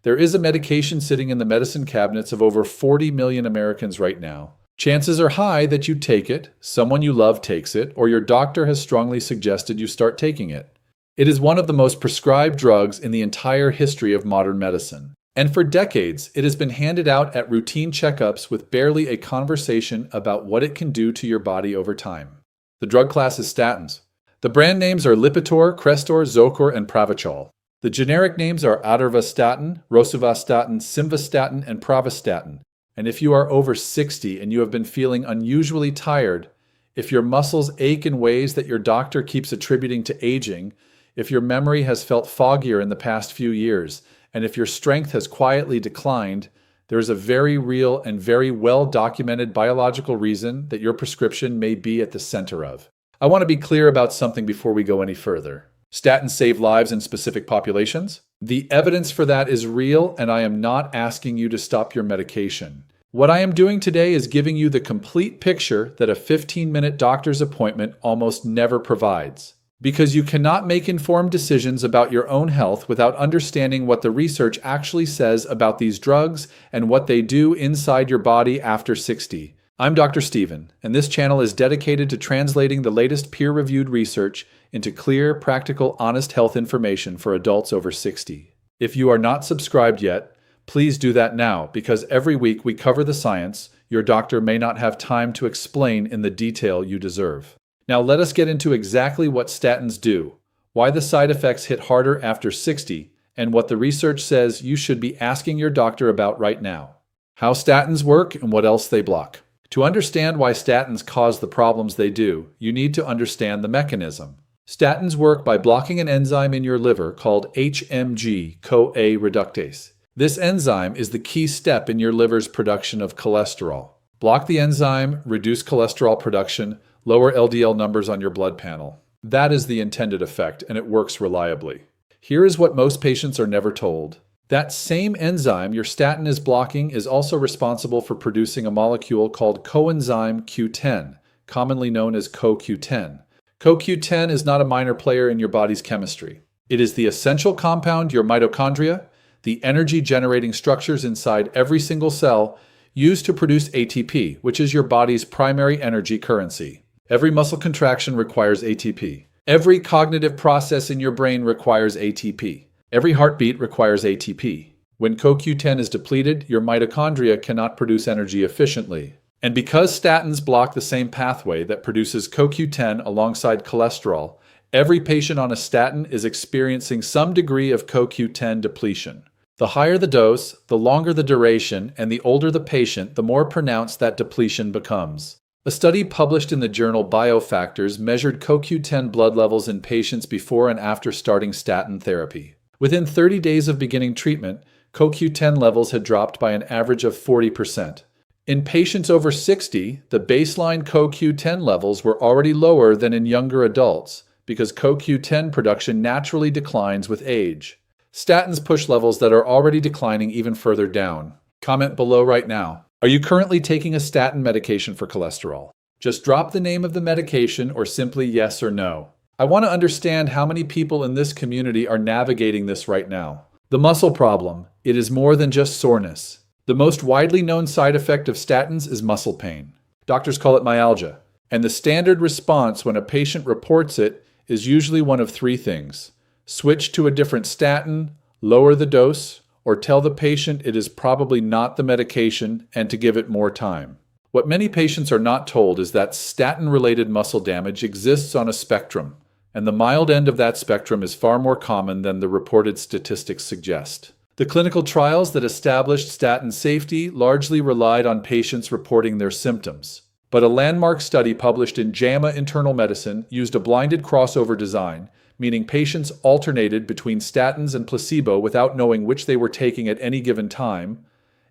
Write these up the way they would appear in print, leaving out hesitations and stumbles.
There is a medication sitting in the medicine cabinets of over 40 million Americans right now. Chances are high that you take it, someone you love takes it, or your doctor has strongly suggested you start taking it. It is one of the most prescribed drugs in the entire history of modern medicine. And for decades, it has been handed out at routine checkups with barely a conversation about what it can do to your body over time. The drug class is statins. The brand names are Lipitor, Crestor, Zocor, and Pravachol. The generic names are atorvastatin, rosuvastatin, simvastatin, and pravastatin. And if you are over 60 and you have been feeling unusually tired, if your muscles ache in ways that your doctor keeps attributing to aging, if your memory has felt foggier in the past few years, and if your strength has quietly declined, there is a very real and very well-documented biological reason that your prescription may be at the center of. I want to be clear about something before we go any further. Statins save lives in specific populations. The evidence for that is real, and I am not asking you to stop your medication. What I am doing today is giving you the complete picture that a 15-minute doctor's appointment almost never provides. Because you cannot make informed decisions about your own health without understanding what the research actually says about these drugs and what they do inside your body after 60. I'm Dr. Steven, and this channel is dedicated to translating the latest peer-reviewed research into clear, practical, honest health information for adults over 60. If you are not subscribed yet, please do that now, because every week we cover the science your doctor may not have time to explain in the detail you deserve. Now let us get into exactly what statins do, why the side effects hit harder after 60, and what the research says you should be asking your doctor about right now. How statins work and what else they block. To understand why statins cause the problems they do, you need to understand the mechanism. Statins work by blocking an enzyme in your liver called HMG-CoA reductase. This enzyme is the key step in your liver's production of cholesterol. Block the enzyme, reduce cholesterol production, lower LDL numbers on your blood panel. That is the intended effect, and it works reliably. Here is what most patients are never told. That same enzyme your statin is blocking is also responsible for producing a molecule called coenzyme Q10, commonly known as CoQ10. CoQ10 is not a minor player in your body's chemistry. It is the essential compound your mitochondria, the energy-generating structures inside every single cell, use to produce ATP, which is your body's primary energy currency. Every muscle contraction requires ATP. Every cognitive process in your brain requires ATP. Every heartbeat requires ATP. When CoQ10 is depleted, your mitochondria cannot produce energy efficiently. And because statins block the same pathway that produces CoQ10 alongside cholesterol, every patient on a statin is experiencing some degree of CoQ10 depletion. The higher the dose, the longer the duration, and the older the patient, the more pronounced that depletion becomes. A study published in the journal Biofactors measured CoQ10 blood levels in patients before and after starting statin therapy. Within 30 days of beginning treatment, CoQ10 levels had dropped by an average of 40%. In patients over 60, the baseline CoQ10 levels were already lower than in younger adults because CoQ10 production naturally declines with age. Statins push levels that are already declining even further down. Comment below right now. Are you currently taking a statin medication for cholesterol? Just drop the name of the medication or simply yes or no. I want to understand how many people in this community are navigating this right now. The muscle problem. It is more than just soreness. The most widely known side effect of statins is muscle pain. Doctors call it myalgia. And the standard response when a patient reports it is usually one of three things. Switch to a different statin, lower the dose, or tell the patient it is probably not the medication and to give it more time. What many patients are not told is that statin-related muscle damage exists on a spectrum, and the mild end of that spectrum is far more common than the reported statistics suggest. The clinical trials that established statin safety largely relied on patients reporting their symptoms. But a landmark study published in JAMA Internal Medicine used a blinded crossover design, meaning patients alternated between statins and placebo without knowing which they were taking at any given time,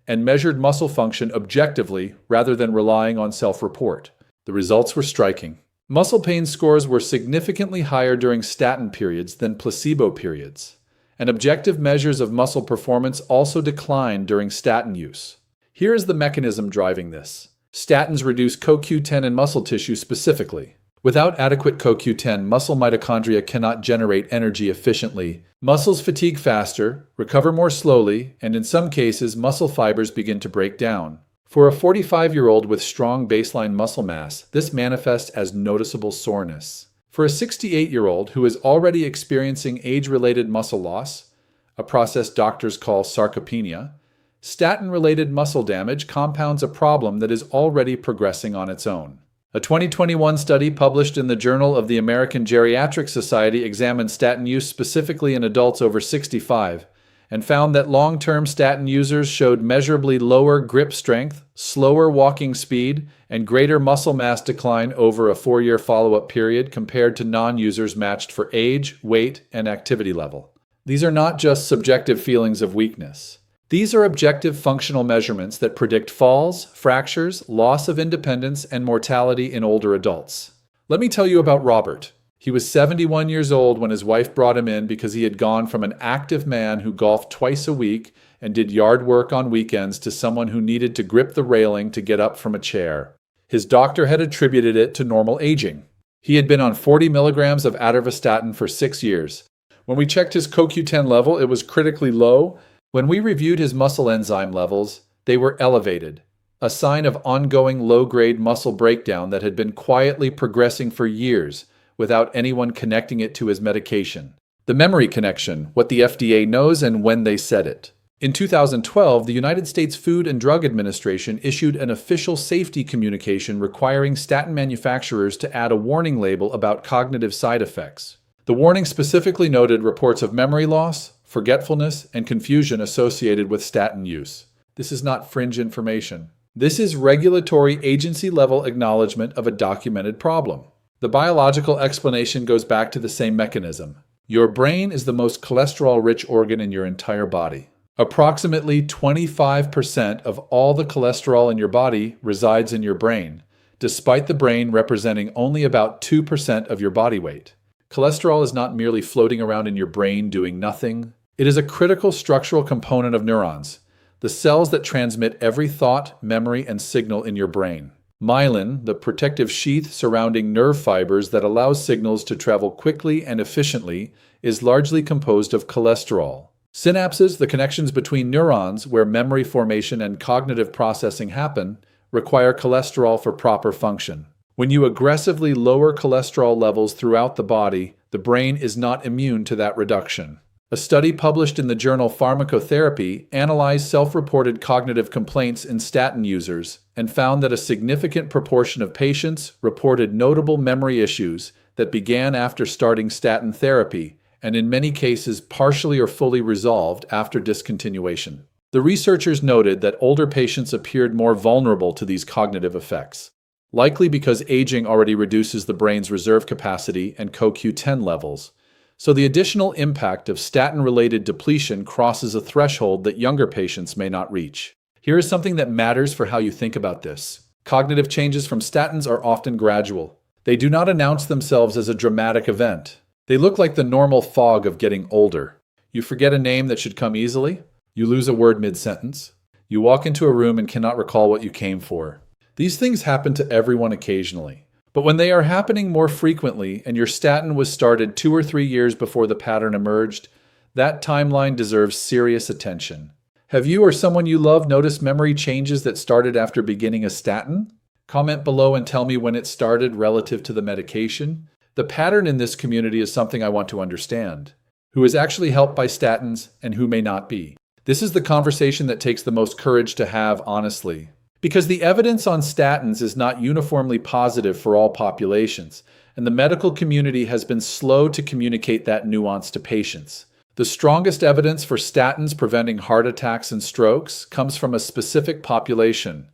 and measured muscle function objectively rather than relying on self-report. The results were striking. Muscle pain scores were significantly higher during statin periods than placebo periods, and objective measures of muscle performance also declined during statin use. Here is the mechanism driving this. Statins reduce CoQ10 in muscle tissue specifically. Without adequate CoQ10, muscle mitochondria cannot generate energy efficiently. Muscles fatigue faster, recover more slowly, and in some cases, muscle fibers begin to break down. For a 45-year-old with strong baseline muscle mass, this manifests as noticeable soreness. For a 68-year-old who is already experiencing age-related muscle loss, a process doctors call sarcopenia, statin-related muscle damage compounds a problem that is already progressing on its own. A 2021 study published in the Journal of the American Geriatric Society examined statin use specifically in adults over 65 and found that long-term statin users showed measurably lower grip strength, slower walking speed, and greater muscle mass decline over a 4-year follow-up period compared to non-users matched for age, weight, and activity level. These are not just subjective feelings of weakness. These are objective functional measurements that predict falls, fractures, loss of independence, and mortality in older adults. Let me tell you about Robert. He was 71 years old when his wife brought him in because he had gone from an active man who golfed twice a week and did yard work on weekends to someone who needed to grip the railing to get up from a chair. His doctor had attributed it to normal aging. He had been on 40 milligrams of atorvastatin for 6 years. When we checked his CoQ10 level, it was critically low. When we reviewed his muscle enzyme levels, they were elevated, a sign of ongoing low-grade muscle breakdown that had been quietly progressing for years without anyone connecting it to his medication. The memory connection, what the FDA knows and when they said it. In 2012, the United States Food and Drug Administration issued an official safety communication requiring statin manufacturers to add a warning label about cognitive side effects. The warning specifically noted reports of memory loss, forgetfulness, and confusion associated with statin use. This is not fringe information. This is regulatory agency-level acknowledgement of a documented problem. The biological explanation goes back to the same mechanism. Your brain is the most cholesterol-rich organ in your entire body. Approximately 25% of all the cholesterol in your body resides in your brain, despite the brain representing only about 2% of your body weight. Cholesterol is not merely floating around in your brain doing nothing. It is a critical structural component of neurons, the cells that transmit every thought, memory, and signal in your brain. Myelin, the protective sheath surrounding nerve fibers that allows signals to travel quickly and efficiently, is largely composed of cholesterol. Synapses, the connections between neurons where memory formation and cognitive processing happen, require cholesterol for proper function. When you aggressively lower cholesterol levels throughout the body, the brain is not immune to that reduction. A study published in the journal Pharmacotherapy analyzed self-reported cognitive complaints in statin users and found that a significant proportion of patients reported notable memory issues that began after starting statin therapy and in many cases partially or fully resolved after discontinuation. The researchers noted that older patients appeared more vulnerable to these cognitive effects, likely because aging already reduces the brain's reserve capacity and CoQ10 levels. So the additional impact of statin-related depletion crosses a threshold that younger patients may not reach. Here is something that matters for how you think about this. Cognitive changes from statins are often gradual. They do not announce themselves as a dramatic event. They look like the normal fog of getting older. You forget a name that should come easily. You lose a word mid-sentence. You walk into a room and cannot recall what you came for. These things happen to everyone occasionally. But when they are happening more frequently and your statin was started 2 or 3 years before the pattern emerged, that timeline deserves serious attention. Have you or someone you love noticed memory changes that started after beginning a statin? Comment below and tell me when it started relative to the medication. The pattern in this community is something I want to understand. Who is actually helped by statins and who may not be? This is the conversation that takes the most courage to have, honestly. Because the evidence on statins is not uniformly positive for all populations, and the medical community has been slow to communicate that nuance to patients. The strongest evidence for statins preventing heart attacks and strokes comes from a specific population.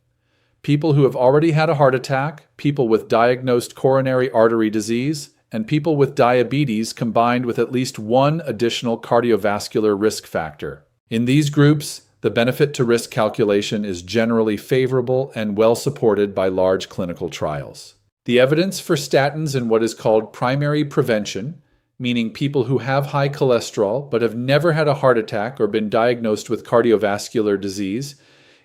People who have already had a heart attack, people with diagnosed coronary artery disease, and people with diabetes combined with at least one additional cardiovascular risk factor. In these groups, the benefit to risk calculation is generally favorable and well supported by large clinical trials. The evidence for statins in what is called primary prevention, meaning people who have high cholesterol but have never had a heart attack or been diagnosed with cardiovascular disease,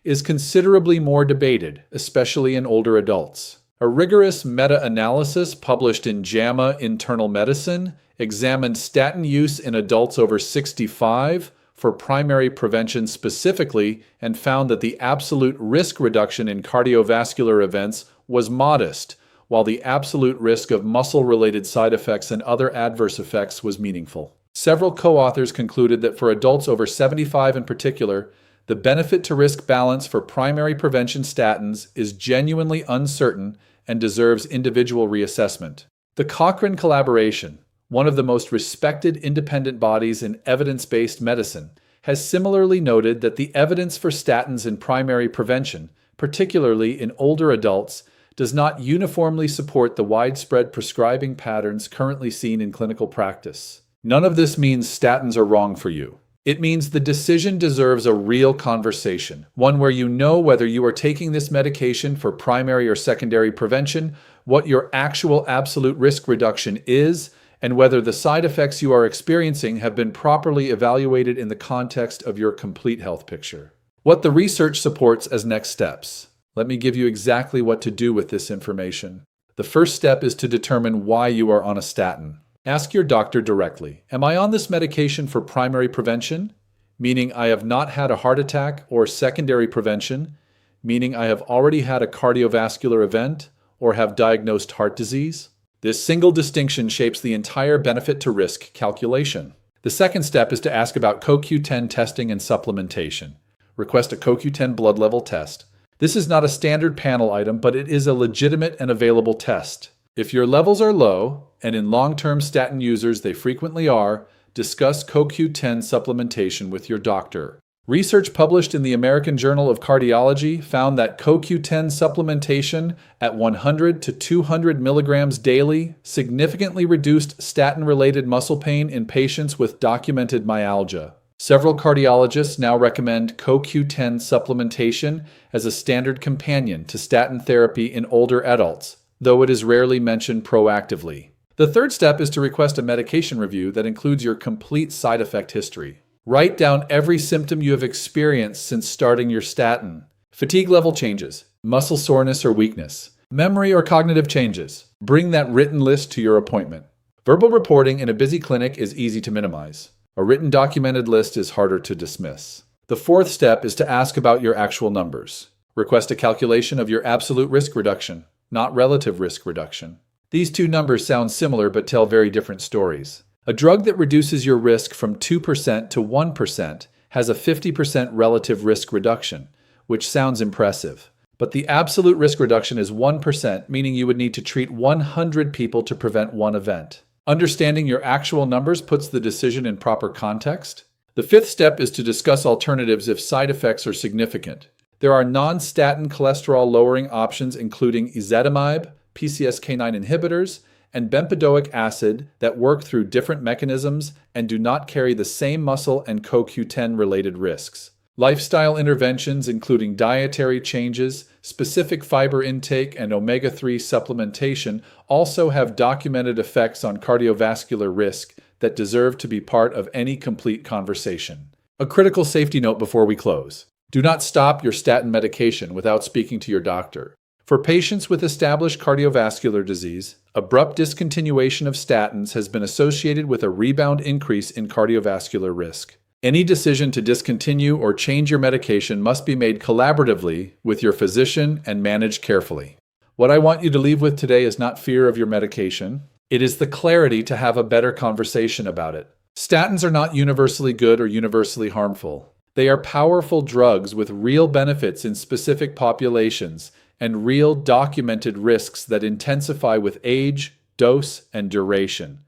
is considerably more debated, especially in older adults. A rigorous meta-analysis published in JAMA Internal Medicine examined statin use in adults over 65 for primary prevention specifically and found that the absolute risk reduction in cardiovascular events was modest, while the absolute risk of muscle-related side effects and other adverse effects was meaningful. Several co-authors concluded that for adults over 75 in particular, the benefit-to-risk balance for primary prevention statins is genuinely uncertain and deserves individual reassessment. The Cochrane Collaboration, one of the most respected independent bodies in evidence-based medicine, has similarly noted that the evidence for statins in primary prevention, particularly in older adults, does not uniformly support the widespread prescribing patterns currently seen in clinical practice. None of this means statins are wrong for you. It means the decision deserves a real conversation, one where you know whether you are taking this medication for primary or secondary prevention, what your actual absolute risk reduction is, and whether the side effects you are experiencing have been properly evaluated in the context of your complete health picture. What the research supports as next steps. Let me give you exactly what to do with this information. The first step is to determine why you are on a statin. Ask your doctor directly, am I on this medication for primary prevention? Meaning I have not had a heart attack, or secondary prevention, meaning I have already had a cardiovascular event or have diagnosed heart disease? This single distinction shapes the entire benefit-to-risk calculation. The second step is to ask about CoQ10 testing and supplementation. Request a CoQ10 blood level test. This is not a standard panel item, but it is a legitimate and available test. If your levels are low, and in long-term statin users they frequently are, discuss CoQ10 supplementation with your doctor. Research published in the American Journal of Cardiology found that CoQ10 supplementation at 100 to 200 milligrams daily significantly reduced statin-related muscle pain in patients with documented myalgia. Several cardiologists now recommend CoQ10 supplementation as a standard companion to statin therapy in older adults, though it is rarely mentioned proactively. The third step is to request a medication review that includes your complete side effect history. Write down every symptom you have experienced since starting your statin. Fatigue level changes, muscle soreness or weakness, memory or cognitive changes. Bring that written list to your appointment. Verbal reporting in a busy clinic is easy to minimize. A written documented list is harder to dismiss. The fourth step is to ask about your actual numbers. Request a calculation of your absolute risk reduction, not relative risk reduction. These two numbers sound similar but tell very different stories. A drug that reduces your risk from 2% to 1% has a 50% relative risk reduction, which sounds impressive. But the absolute risk reduction is 1%, meaning you would need to treat 100 people to prevent one event. Understanding your actual numbers puts the decision in proper context. The fifth step is to discuss alternatives if side effects are significant. There are non-statin cholesterol-lowering options including ezetimibe, PCSK9 inhibitors, and bempedoic acid that work through different mechanisms and do not carry the same muscle and CoQ10-related risks. Lifestyle interventions including dietary changes, specific fiber intake, and omega-3 supplementation also have documented effects on cardiovascular risk that deserve to be part of any complete conversation. A critical safety note before we close. Do not stop your statin medication without speaking to your doctor. For patients with established cardiovascular disease, abrupt discontinuation of statins has been associated with a rebound increase in cardiovascular risk. Any decision to discontinue or change your medication must be made collaboratively with your physician and managed carefully. What I want you to leave with today is not fear of your medication. It is the clarity to have a better conversation about it. Statins are not universally good or universally harmful. They are powerful drugs with real benefits in specific populations and real documented risks that intensify with age, dose, and duration,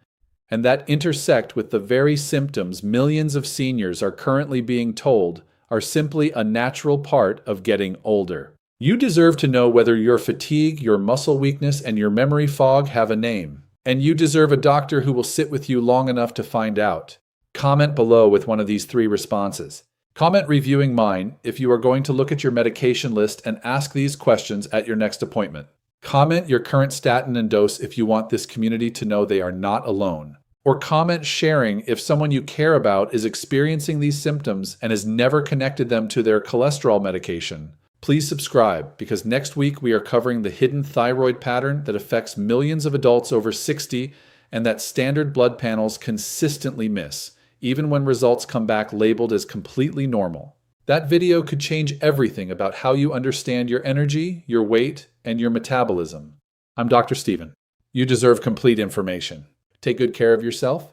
and that intersect with the very symptoms millions of seniors are currently being told are simply a natural part of getting older. You deserve to know whether your fatigue, your muscle weakness, and your memory fog have a name, and you deserve a doctor who will sit with you long enough to find out. Comment below with one of these 3 responses. Comment reviewing mine if you are going to look at your medication list and ask these questions at your next appointment. Comment your current statin and dose if you want this community to know they are not alone. Or comment sharing if someone you care about is experiencing these symptoms and has never connected them to their cholesterol medication. Please subscribe because next week we are covering the hidden thyroid pattern that affects millions of adults over 60 and that standard blood panels consistently miss, even when results come back labeled as completely normal. That video could change everything about how you understand your energy, your weight, and your metabolism. I'm Dr. Steven. You deserve complete information. Take good care of yourself